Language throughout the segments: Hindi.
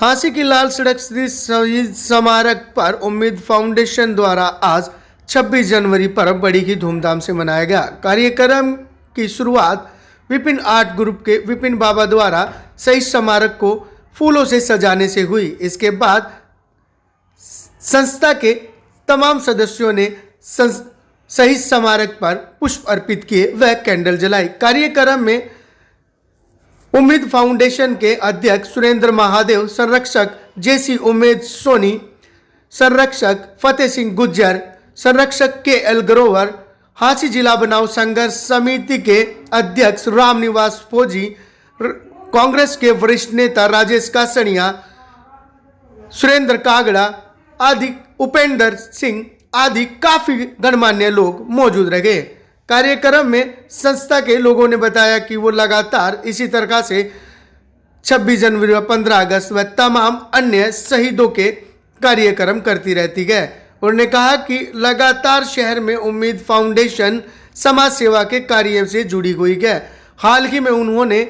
झांसी की लाल सड़क स्थित शहीद स्मारक पर उम्मीद फाउंडेशन द्वारा आज 26 जनवरी पर बड़ी ही धूमधाम से मनाया गया। कार्यक्रम की शुरुआत विपिन आर्ट ग्रुप के विपिन बाबा द्वारा शहीद स्मारक को फूलों से सजाने से हुई। इसके बाद संस्था के तमाम सदस्यों ने शहीद स्मारक पर पुष्प अर्पित किए व कैंडल जलाई। कार्यक्रम में उम्मीद फाउंडेशन के अध्यक्ष सुरेंद्र महादेव, संरक्षक जेसी उम्मेद सोनी, संरक्षक फतेह सिंह गुज्जर, संरक्षक के एल ग्रोवर, झांसी जिला बनाव संघर्ष समिति के अध्यक्ष रामनिवास फौजी, कांग्रेस के वरिष्ठ नेता राजेश कासनिया, सुरेंद्र कागड़ा आदि, उपेंद्र सिंह आदि काफी गणमान्य लोग मौजूद रहे। कार्यक्रम में संस्था के लोगों ने बताया कि वो लगातार इसी तरह से 26 जनवरी व 15 अगस्त व तमाम अन्य शहीदों के कार्यक्रम करती रहती है। उन्होंने कहा कि लगातार शहर में उम्मीद फाउंडेशन समाज सेवा के कार्य से जुड़ी हुई है। हाल ही में उन्होंने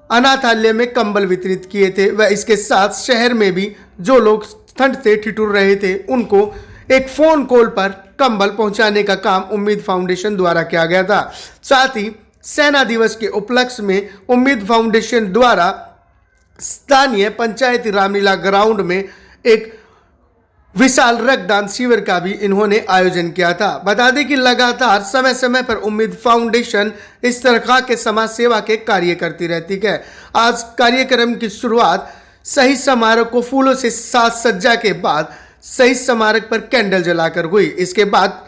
अनाथालय में कंबल वितरित किए थे व इसके साथ शहर में भी जो लोग ठंड से ठिठुर रहे थे उनको एक फोन कॉल पर कंबल पहुंचाने का काम उम्मीद फाउंडेशन द्वारा किया गया था। साथ ही सेना दिवस के उपलक्ष्य में उम्मीद फाउंडेशन द्वारा स्थानीय पंचायती रामलीला ग्राउंड में एक विशाल रक्तदान शिविर का भी इन्होंने आयोजन किया था। बता दें कि लगातार समय समय पर उम्मीद फाउंडेशन इस तरह के समाज सेवा के कार्य करती रहती है। आज कार्यक्रम की शुरुआत शहीद स्मारक को फूलों से साज सज्जा के बाद शहीद स्मारक पर कैंडल जलाकर हुई। इसके बाद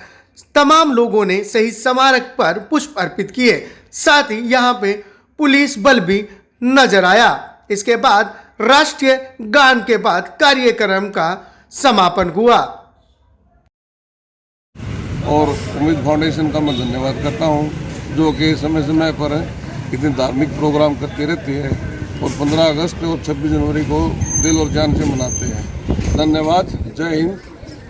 तमाम लोगों ने शहीद स्मारक पर पुष्प अर्पित किए। साथ ही यहां पे पुलिस बल भी नजर आया। इसके बाद राष्ट्रीय गान के बाद कार्यक्रम का समापन हुआ। और उम्मीद फाउंडेशन का मैं धन्यवाद करता हूं, जो कि समय समय पर इतने धार्मिक प्रोग्राम करती रहती है और 15 अगस्त और 26 जनवरी को दिल और जान से मनाते हैं। धन्यवाद। जय हिंद,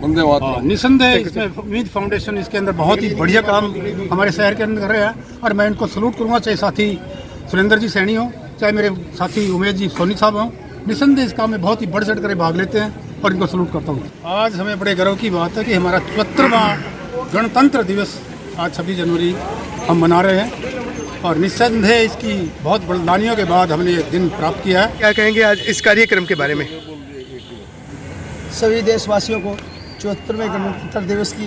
वंदे मातरम। निसंदेह इसमें उम्मीद फाउंडेशन इसके अंदर बहुत ही बढ़िया काम हमारे शहर के अंदर कर रहे हैं और मैं इनको सलूट करूँगा, चाहे साथी सुरेंद्र जी सैनी हो, चाहे मेरे साथी उमेद जी सोनी साहब हों। निसंदेह इस काम में बहुत ही बढ़ चढ़ कर भाग लेते हैं और इनको सलूट करता हूँ। आज हमें बड़े गर्व की बात है कि हमारा 74वां गणतंत्र दिवस आज 26 जनवरी हम मना रहे हैं और निस्संदेह इसकी बहुत बलिदानियों के बाद हमने ये दिन प्राप्त किया है। क्या कहेंगे आज इस कार्यक्रम के बारे में? सभी देशवासियों को 74वें गणतंत्र दिवस की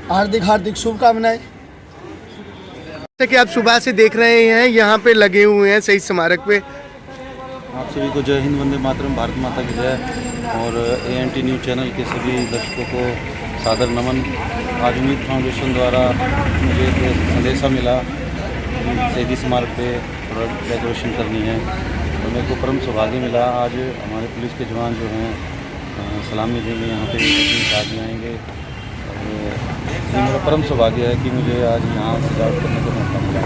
हार्दिक शुभकामनाएं। जैसे कि आप सुबह से देख रहे हैं यहाँ पे लगे हुए हैं शहीद स्मारक पे। आप सभी को जय हिंद, वंदे मातरम, भारत माता की जय। और ANT न्यूज़ चैनल के सभी दर्शकों को सादर नमन। आज उम्मीद फाउंडेशन द्वारा मुझे एक संदेशा मिला शहीदी स्मारक पे डेकोरेशन करनी है और मेरे को परम सौभाग्य मिला। आज हमारे पुलिस के जवान जो हैं सलामी देंगे, यहाँ पे आदमी आएंगे और ये मेरा परम सौभाग्य है कि मुझे आज यहाँ सजावट करने का मौका मिला।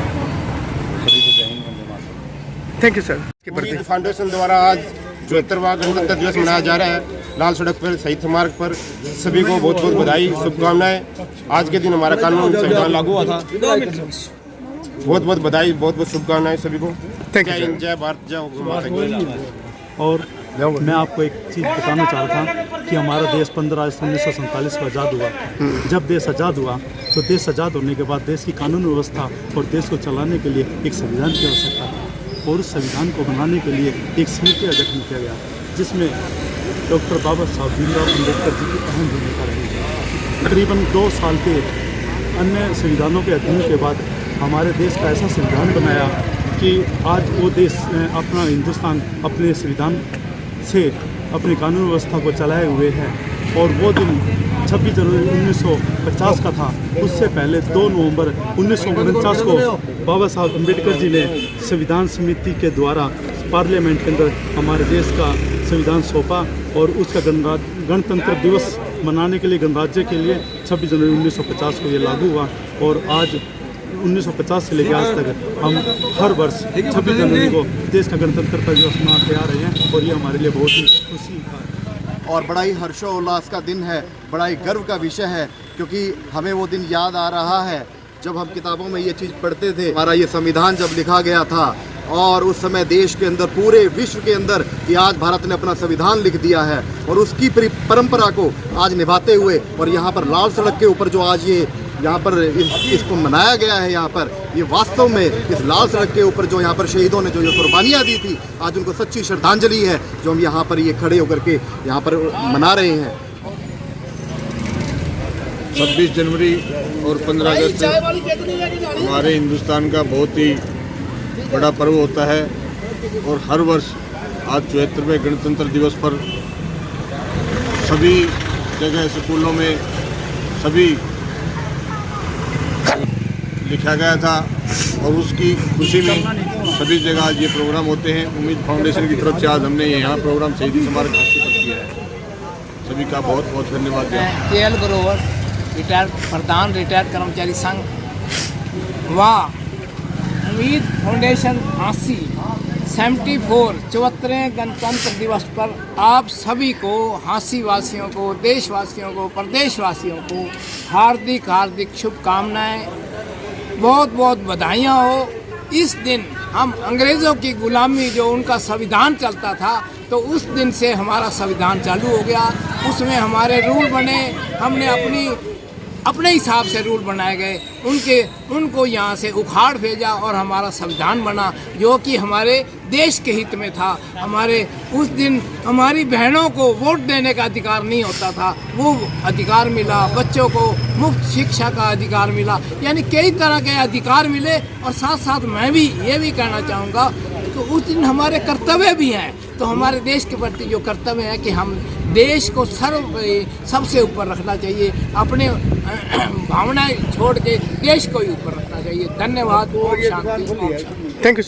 सभी को जय हिंद, वंदे मातरम। Thank you sir. Ummeed foundation द्वारा आज 74वां गणतंत्र दिवस मनाया जा रहा है लाल सड़क पर शहीद स्मारक पर। सभी को बहुत बहुत बधाई, शुभकामनाएं। आज के दिन हमारा कानून संविधान लागू हुआ था। बहुत बहुत बधाई, बहुत बहुत शुभकामनाएं सभी को। जय हिंद, जय भारत, जय माता की। और मैं आपको एक चीज़ बताना चाहता था कि हमारा देश 15 अगस्त 1947 को आज़ाद हुआ। जब देश आज़ाद हुआ तो देश आज़ाद होने के बाद देश की कानून व्यवस्था और देश को चलाने के लिए एक संविधान की आवश्यकता थी और उस संविधान को बनाने के लिए एक समिति का गठन किया गया, जिसमें डॉक्टर बाबा साहब भीमराव अम्बेडकर जी की अहम भूमिका रही। तकरीबन 2 साल के अन्य संविधानों के अध्ययन के बाद हमारे देश का ऐसा संविधान बनाया कि आज वो देश अपना हिंदुस्तान अपने संविधान से अपनी कानून व्यवस्था को चलाए हुए है। और वो दिन 26 जनवरी 1950 का था। उससे पहले 2 नवंबर 1949 को बाबा साहब अम्बेडकर जी ने संविधान समिति के द्वारा पार्लियामेंट के अंदर हमारे देश का संविधान सौंपा और उसका गणतंत्र दिवस मनाने के लिए, गणराज्य के लिए 26 जनवरी 1950 को ये लागू हुआ। और आज 1950 से लेकर आज तक हम हर वर्ष 26 जनवरी को देश का गणतंत्र दिवस मनाते आ रहे हैं और ये हमारे लिए बहुत ही खुशी का और बड़ा ही हर्षोल्लास का दिन है, बड़ा ही गर्व का विषय है, क्योंकि हमें वो दिन याद आ रहा है जब हम किताबों में ये चीज़ पढ़ते थे। हमारा ये संविधान जब लिखा गया था और उस समय देश के अंदर, पूरे विश्व के अंदर कि आज भारत ने अपना संविधान लिख दिया है और उसकी परंपरा को आज निभाते हुए, और यहाँ पर लाल सड़क के ऊपर जो आज ये यहाँ पर इसको मनाया गया है, यहाँ पर ये वास्तव में इस लाल सड़क के ऊपर जो यहाँ पर शहीदों ने जो ये कुर्बानियाँ दी थी, आज उनको सच्ची श्रद्धांजलि है जो हम यहाँ पर ये खड़े होकर के यहाँ पर मना रहे हैं। 26 जनवरी और 15 अगस्त हमारे हिंदुस्तान का बहुत ही बड़ा पर्व होता है और हर वर्ष आज 74वें गणतंत्र दिवस पर सभी जगह स्कूलों में सभी लिखा गया था और उसकी खुशी में सभी जगह आज ये प्रोग्राम होते हैं। उम्मीद फाउंडेशन की तरफ से आज हमने यहाँ प्रोग्राम शहीदी स्मारक हाथी पर किया है। सभी का बहुत बहुत धन्यवाद। KL ग्रोवर रिटायर्ड प्रधान रिटायर्ड कर्मचारी संघ व उम्मीद फाउंडेशन झांसी 74वें गणतंत्र दिवस पर आप सभी को, झांसी वासियों को, देशवासियों को, प्रदेशवासियों को हार्दिक हार्दिक शुभकामनाएं, बहुत बहुत बधाइयाँ हो। इस दिन हम अंग्रेज़ों की गुलामी, जो उनका संविधान चलता था, तो उस दिन से हमारा संविधान चालू हो गया। उसमें हमारे रूल बने, हमने अपने हिसाब से रूल बनाए गए, उनको यहाँ से उखाड़ भेजा और हमारा संविधान बना जो कि हमारे देश के हित में था। हमारे उस दिन हमारी बहनों को वोट देने का अधिकार नहीं होता था, वो अधिकार मिला। बच्चों को मुफ्त शिक्षा का अधिकार मिला, यानी कई तरह के अधिकार मिले। और साथ साथ मैं भी ये भी कहना चाहूँगा तो उस दिन हमारे कर्तव्य भी हैं। तो हमारे देश के प्रति जो कर्तव्य है कि हम देश को सबसे ऊपर रखना चाहिए, अपने भावनाएं छोड़ के देश को ही ऊपर रखना चाहिए। धन्यवाद। ओम शांति। Thank you.